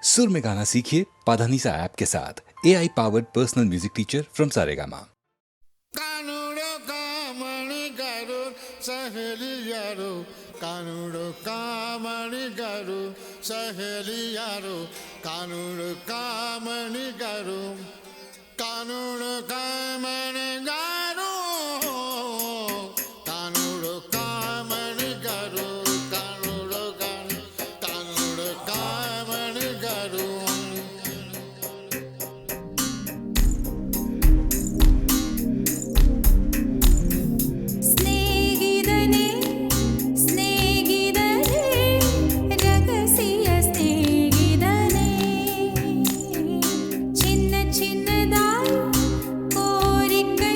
सुर में गाना सीखिए पाधानीसा ऐप के साथ AI powered personal music teacher from Saregama. Kanudo कामणी गरु सहेलियारो कानुडो कामणी गरु सहेलियारो कानुडो कामणी गरु कानुडो कामणी गरु कानुडो कामणी गरु कानुडो कामणी गरु स्नेहितने स्नेहितने रगसिय स्नेहितने चिन्न चिन्नदाय कोरिक्कै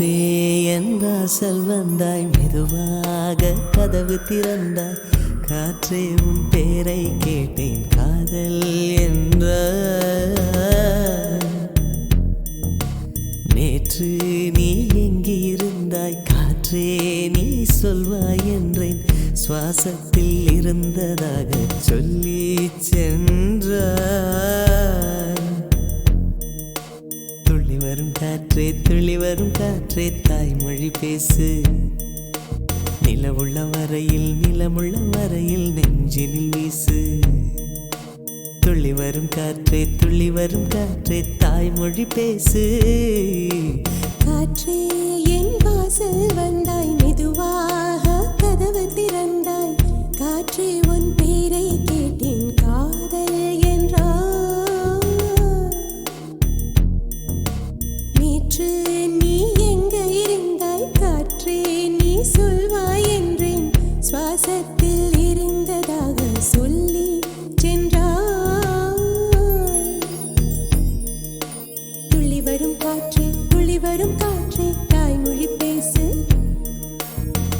காற்றே என் வாசல் வந்தாய் மெதுவாக கதவு திறந்தாய் காற்றே உன் பேரை கேட்டேன் காதல் என்ற நேற்று நீ எங்கே இருந்தாய் காற்றே நீ சொல்வாய் என்றேன் சுவாசத்தில் இருந்ததாக சொல்லி சென்றாய் துள்ளி வரும் காற்றே தாய்மொழி பேசு நிலமுள்ள வரையில் நெஞ்சினில் வீசு துள்ளி வரும் காற்றே தாய்மொழி பேசு காற்றே என் வாசல் வந்தாய் மெதுவாக கதவு திறந்தாய் காற்றே உன் பேரை கேட்டேன் காதல் என்றாய் நேற்று நீ எங்க இருந்தாய் காற்றே நீ சொல்வாய் என்றேன் சுவாசத்தில் இருந்ததாக சொல்லி சென்றாய் துள்ளி வரும் காற்றே தாய்மொழி பேசு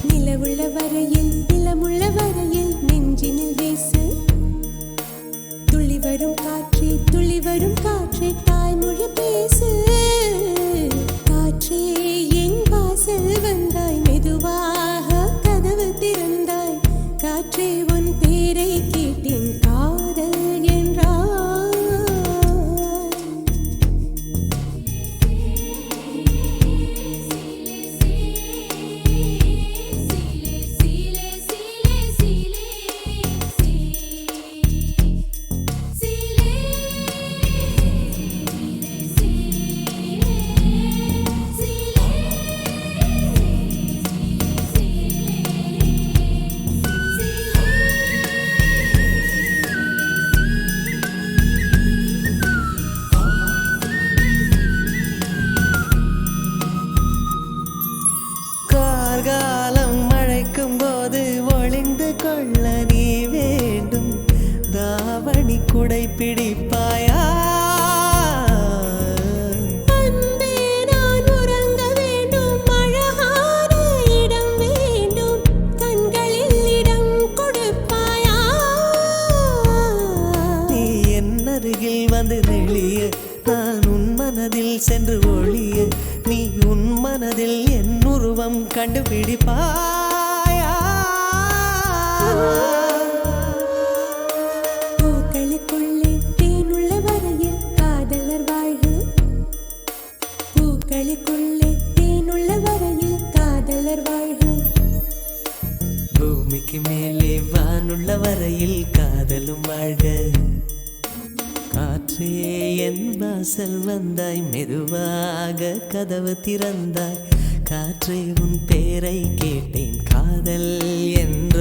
நிலமுள்ள வரையில் நெஞ்சினில் வீசு துள்ளி வரும் காற்றே தாய்மொழி பேசு காற்றே என் வாசல் வந்தாய் மெதுவாக கதவு திறந்தாய் காற்றே உன் பேரை கேட்டேன் காதல் என்றாய் கார்காலம் மழைக்கும் போது ஒளிந்து கொள்ள நீ வேண்டும் தாவணி குடை பிடிப்பாயா அன்பே நான் உறங்க வேண்டும் அழகான இடம் வேண்டும் கண்களில் இடம் கொடுப்பாயா நீ என் அருகில் வந்து நெளிய நான் உன் மனதில் சென்று ஒளிய நீ உன் மனதில் என் உருவம் கண்டுபிடிப்பாயா பூக்களுக்குள்ளே தேனுள்ள வரையில் காதலர் வாழ்வு பூக்களுக்குள்ளே தேனுள்ள வரையில் காதலர் வாழ்வு பூமிக்கு மேலே வானுள்ள வரையில் காதலும் வாழ்க காற்றே என் வாசல் வந்தாய் மெதுவாக கதவு திறந்தாய் காற்றே உன் பேரை கேட்டேன் காதல் என்ற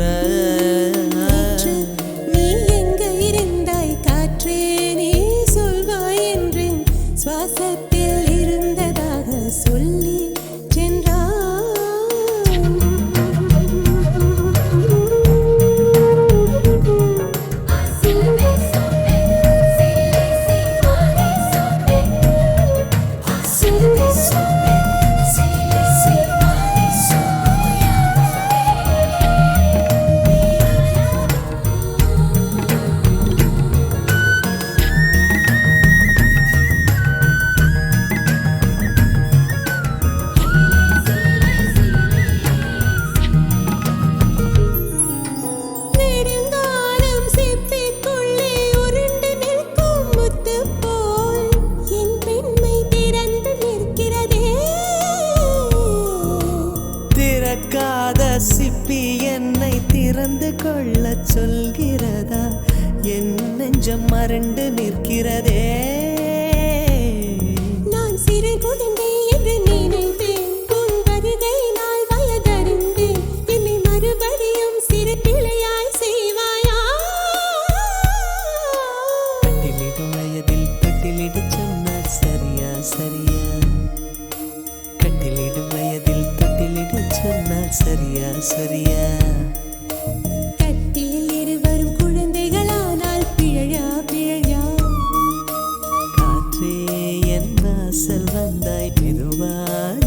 நேற்று நீ எங்க இருந்தாய் காற்றே நீ சொல்வாய் என்றேன் சுவாசத்தில் இருந்ததாக சொல்லி நெடுங்காலம் சிப்பிக்குள்ளே உருண்டு நிற்கும் முத்து போல் என் பெண்மை திறந்து நிற்கிறதே திறக்காத சிப்பி என்னை திறந்து கொள்ள சொல்கிறதா என் நெஞ்சம் மறண்டு நிற்கிறதே நான் சிறு குழந்தை என்று நினைத்தேன் உன் வருகை நாள் வயதறிந்தேன் என்னை மறுபடியும் சிறு பிள்ளையாய் செய்வாயா கட்டிலிடும் வயதில் தொட்டிலிடு சொன்னார் சரியா சரியா கட்டிலிடும் வயதில் தொட்டிலிடு சொன்னார் சரியா சரியா கட்டிலில் இருவரும் குழந்தைகளானால் பிழையா பிழையா காற்றே என் வாசல் வந்தாய் மெதுவாக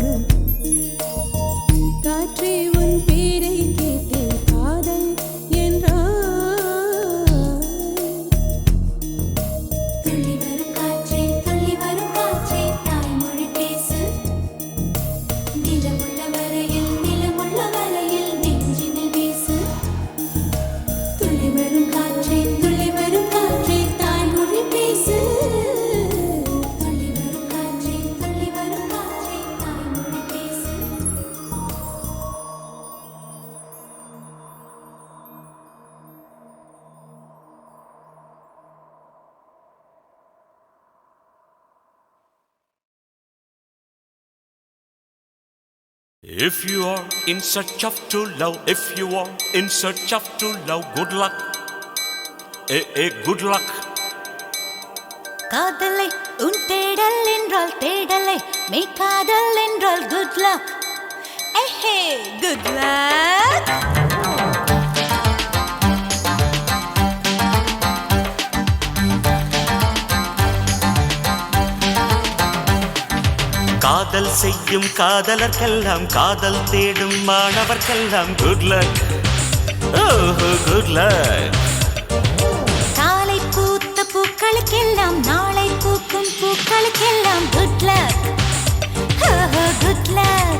If you are in search of true love, if you are in search of true love, good luck. Good luck. காதலை உன் தேடல் என்றால் தேடலை மெய் காதல் என்றால் good luck. ஏஹே good luck. காதல் செய்யும் காதலர்க்கெல்லாம் காதல் தேடும் மாணவர்க்கெல்லாம் குட் லக். ஓஹோ குட் லக். காலை பூத்த பூக்களுக்கெல்லாம் நாளை பூக்கும் பூக்களுக்கெல்லாம் good luck. ஓஹோ good luck.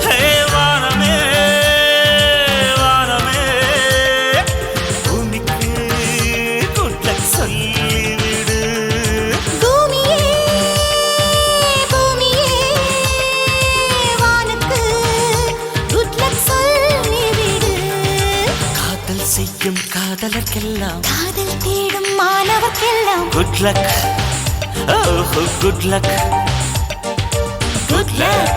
ஹே வானமே வானமே பூமிக்கு குட் லக் சொல்லிவிடு. பூமியே பூமியே வானுக்கு good luck சொல்லிவிடு. காதல் செய்யும் காதலர்க்கெல்லாம் காதல் தேடும் மாணவர்க்கெல்லாம் குட் லக். ஓஹோ குட் லக். Good luck.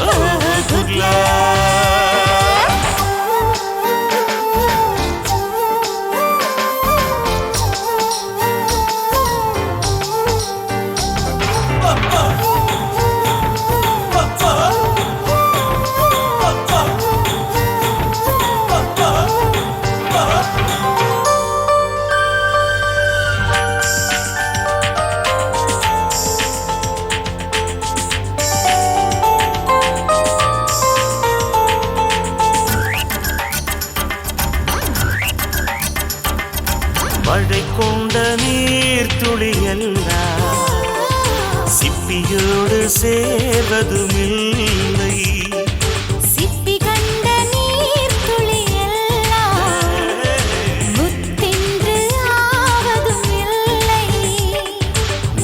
ஓஹோ குட் லக். மழை கொண்ட நீர் துளியெல்லாம் சிப்பியோடு சேர்வதுமில்லை. சிப்பி கண்ட நீர் துளியெல்லாம் முத்தென்று ஆவதும் இல்லை.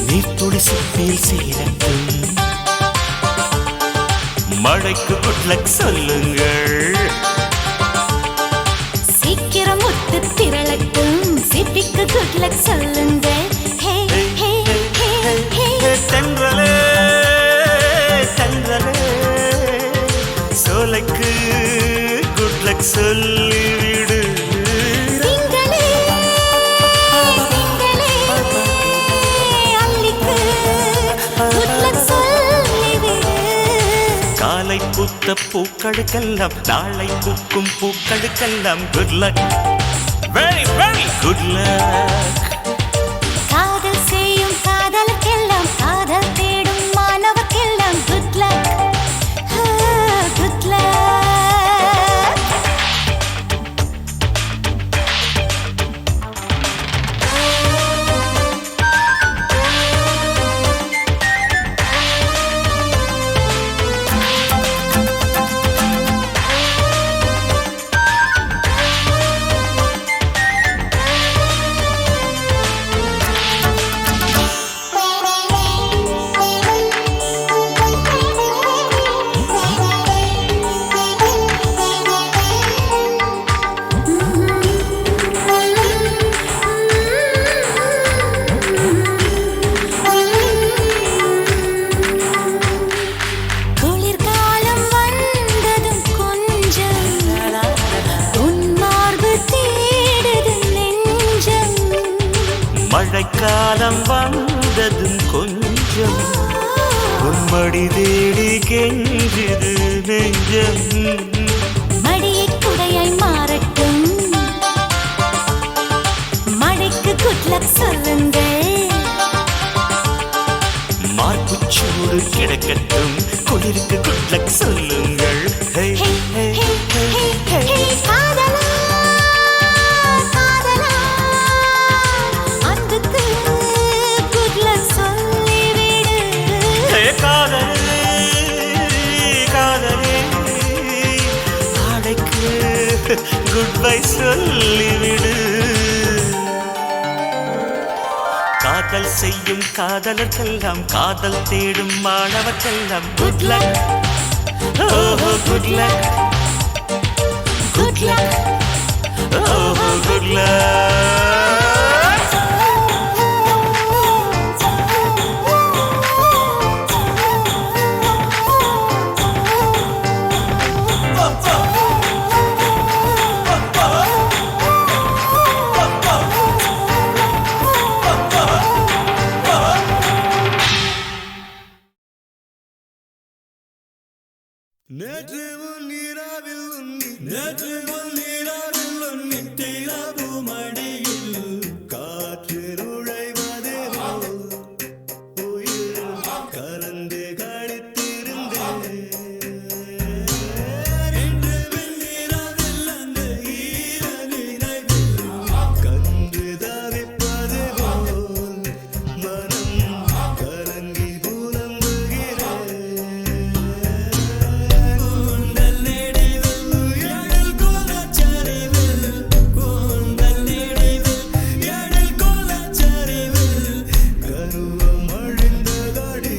நீர்த்துளி சிப்பில் சேரட்டும். மழைக்கு குட் லக் சொல்லுங்கள். சீக்கிரம் முத்து திரளட்டும் சிப்பிக்கு good luck சொல்லுங்கள். ஹே ஹே ஹே ஹே தென்றலே தென்றலே சோலைக்கு குட் லக் சொல்லிவிடு. திங்களே திங்களே அல்லிக்கு good luck சொல்லிவிடு. காலை பூத்த பூக்களுக்கெல்லாம் நாளை பூக்கும் பூக்களுக்கெல்லாம் good luck. Very very good luck. காதல் செய்யும் காதலுக்கெல்லாம் காதல் தேடும் மாணவர்க்கெல்லாம் good luck. good luck. குளிர்காலம் வந்ததும் கொஞ்சம் உன் மார்பு தேடுது நெஞ்சம். மழைக்காலம் வந்ததும் கொஞ்சம் உன்மடி தேடி கெஞ்சுது நெஞ்சம். மடியை குடையாய் மாறட்டும் மழைக்கு good luck சொல்லுங்கள். மார்புச்சூடு கிடக்கட்டும் குளிருக்கு குட் லக் சொல்லுங்கள். ஹே ஹே ஹே ஹே ஹே ஹே ஹே காதலா காதலா அன்புக்கு good luck சொல்லிவிடு. ஹே காதலே காதலே ஆடைக்கு குட் பை சொல்லிவிடு. காதல் செய்யும் காதலர்க்கெல்லாம் காதல் தேடும் மாணவர்க்கெல்லாம் குட் லக். ஓஹோ குட் லக். Good luck. ஓஹோ குட் லக். நேற்று உன் இரவில் உன்னி நேற்று உன் இரவில் உன்னி தீராபு மடியில் காற்று நுழைவது உயிர் கலந்து கழித்திருந்தேன் இன்று வெண்ணிரவில் அந்த ஈர நினைவில் கன்று தவிப்பது போல் மனம் கலங்கி புலம்புகிறேன் கூந்தல் நெடிவில் எழில் கோலச்சரிவில் கூந்தல் நெடிவில் எழில் கோலச்சரிவில் கருவம் அழிந்ததடி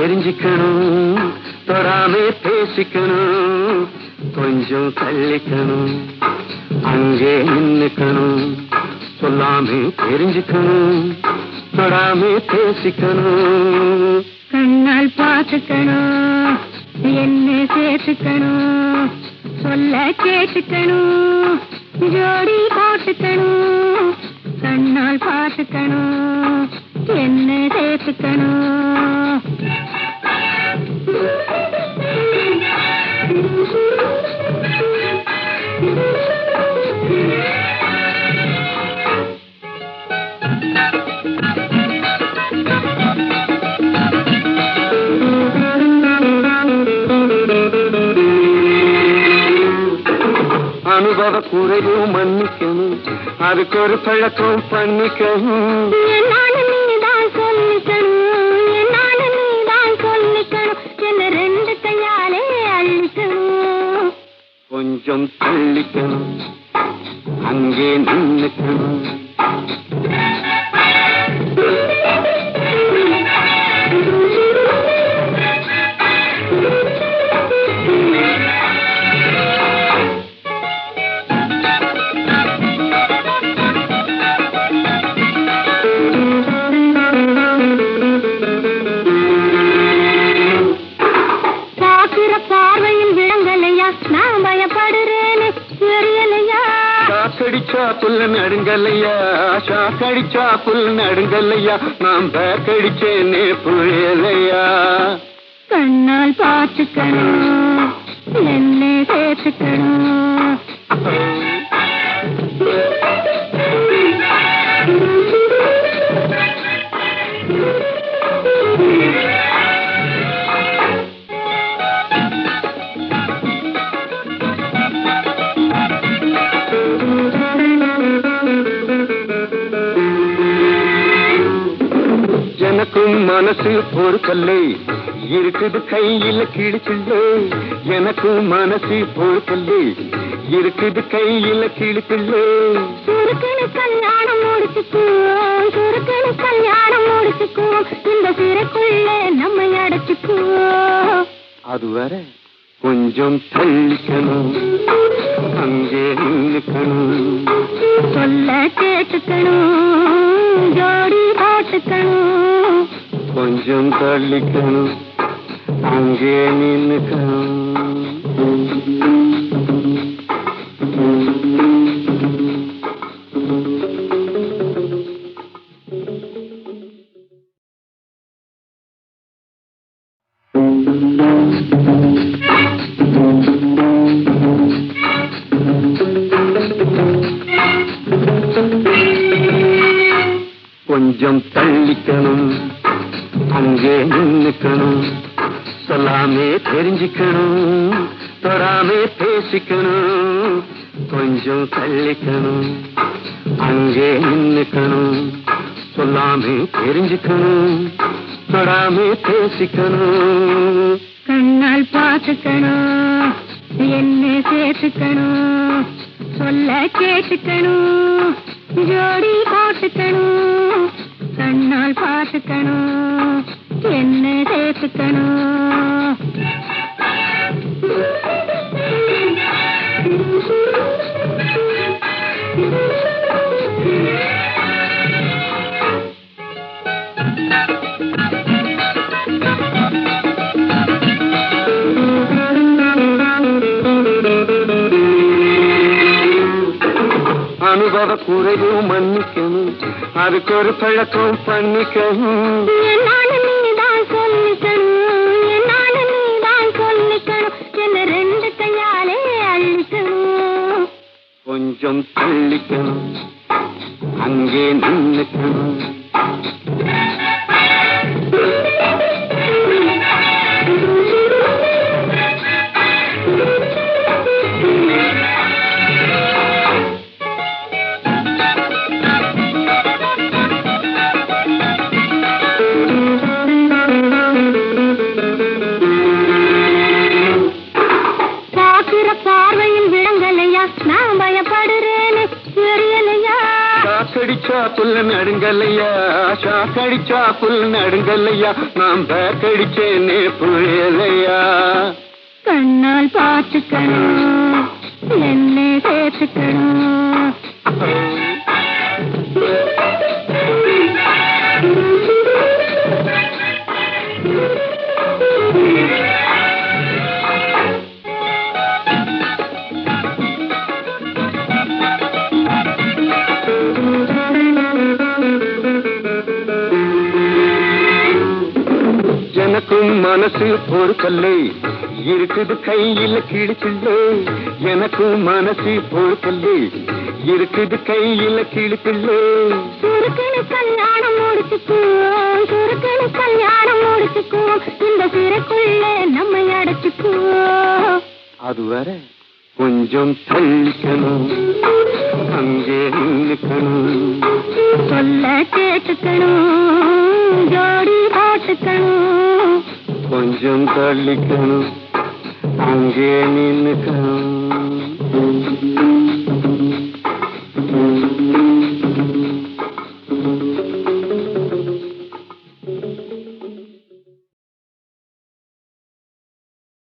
தெரிஞ்சுக்கணும், தொடாமே பேசிக்கணும், கொஞ்சம் தள்ளிக்கணும், அங்கே நின்னுக்கணும், சொல்லாமே தெரிஞ்சுக்கணும், தொடாமே பேசிக்கணும். கண்ணால் பார்த்துக்கணும், என்ன சேர்த்துக்கணும், சொல்ல கேட்டுக்கணும், ஜோடி போட்டுக்கணும். கண்ணால் பார்த்துக்கணும், என்ன சேர்த்துக்கணும். அனுபவ குறையும் மன்னிக்கணும், அதுக்கு ஒரு பழக்கம் பண்ணிக்கணும். என்னாலும் நீதான் சொல்லிக்கணும், என்னாலும் நீதான் சொல்லிக்கணும், என்ன ரெண்டு கையாலே அள்ளிக்கணும். கொஞ்சம் தள்ளிக்கணும், அங்கே நின்னுக்கணும். ஷாக்கடிச்சா புல் நடுங்கல்லையா, ஷாக்கடிச்சா புல் நடுங்கல்லையா, நாம் பேக்கடிச்சேனே புரியலையா. கண்ணால் பார்த்துக்கணும், என்ன சேர்த்துக்கணும். எனக்கும் மனசு பொறுக்கல்லை, இருக்குது கையில கிழிச்சில்லை. எனக்கும் மனசு பொறுக்கல்லை, இருக்குது கையில கிழிச்சில்லை. சுருக்கனு கல்யாணம் முடிச்சுக்குவோம், சுருக்கனு கல்யாணம் முடிச்சுக்குவோம், இந்த சிறைக்குள்ளே நம்மை அடைச்சுக்குவோம். அதுவரை கொஞ்சம் தள்ளிக்கணும், அங்கே நின்னுக்கணும், சொல்ல கேட்டுக்கணும், ஜோடி போட்டுக்கணும். கொஞ்சம் தள்ளிக்கணும், அங்கே நின்னுக்கணும். கொஞ்சம் தள்ளிக்கணும், அங்கே நின்னுக்கணும், சொல்லாமே தெரிஞ்சுக்கணும், தொடாமே பேசிக்கணும், கொஞ்சம் தள்ளிக்கணும், அங்கே நின்னுக்கணும், சொல்லாமே தெரிஞ்சுக்கணும், தொடாமே பேசிக்கணும். கண்ணால் பார்த்துக்கணும், என்ன சேர்த்துக்கணும், சொல்ல கேட்டுக்கணும், ஜோடி போட்டுக்கணும். கண்ணால் பார்த்துக்கணும், என்ன சேர்த்துக்கணும். அனுபவ குறையும் மன்னிக்கணும், அதுக்கு ஒரு பழக்கம் பண்ணிக்கணும். என்னாலும் நீதான் சொல்லிக்கணும், என்னாலும் நீதான் சொல்லிக்கணும், என்ன ரெண்டு கையாலே அள்ளிக்கணும். கொஞ்சம் தள்ளிக்கணும், அங்கே நின்னுக்கணும். பார்வையில் விளங்கலையா, நான் பயப்படுறேன்னு தெரியலையா. காக்கடிச்ச அடிச்சா புல்ல நடுங்கல்லையா ஷாக்கடிச்சா புல் நடுங்கல்லையா நாம் பேக்கடிச்சேனே புரியலையா கண்ணால் பார்த்துக்கணும் என்னை சேர்த்துக்கணும் எனக்கும் மனசு பொறுக்கல்லை இருக்குது கையில கிழிப்பில்லை எனக்கும் மனசு பொறுக்கல்லை இருக்குது கையில கிழிப்பில்லை சுருக்கணு கல்யாணம் முடிச்சுக்குவோம் சுருக்கணு கல்யாணம் முடிச்சுக்குவோம் இந்த சிறைக்குள்ளே நம்மை அடைச்சுக்குவோம் அதுவரை கொஞ்சம் தள்ளிக்கணும் அங்கே நின்னுக்கணும் சொல்ல கேட்டுக்கணும் ஜோடி போட்டுக்கணும் கொஞ்சம் தள்ளிக்கணும் அங்கே நின்னுக்கணும்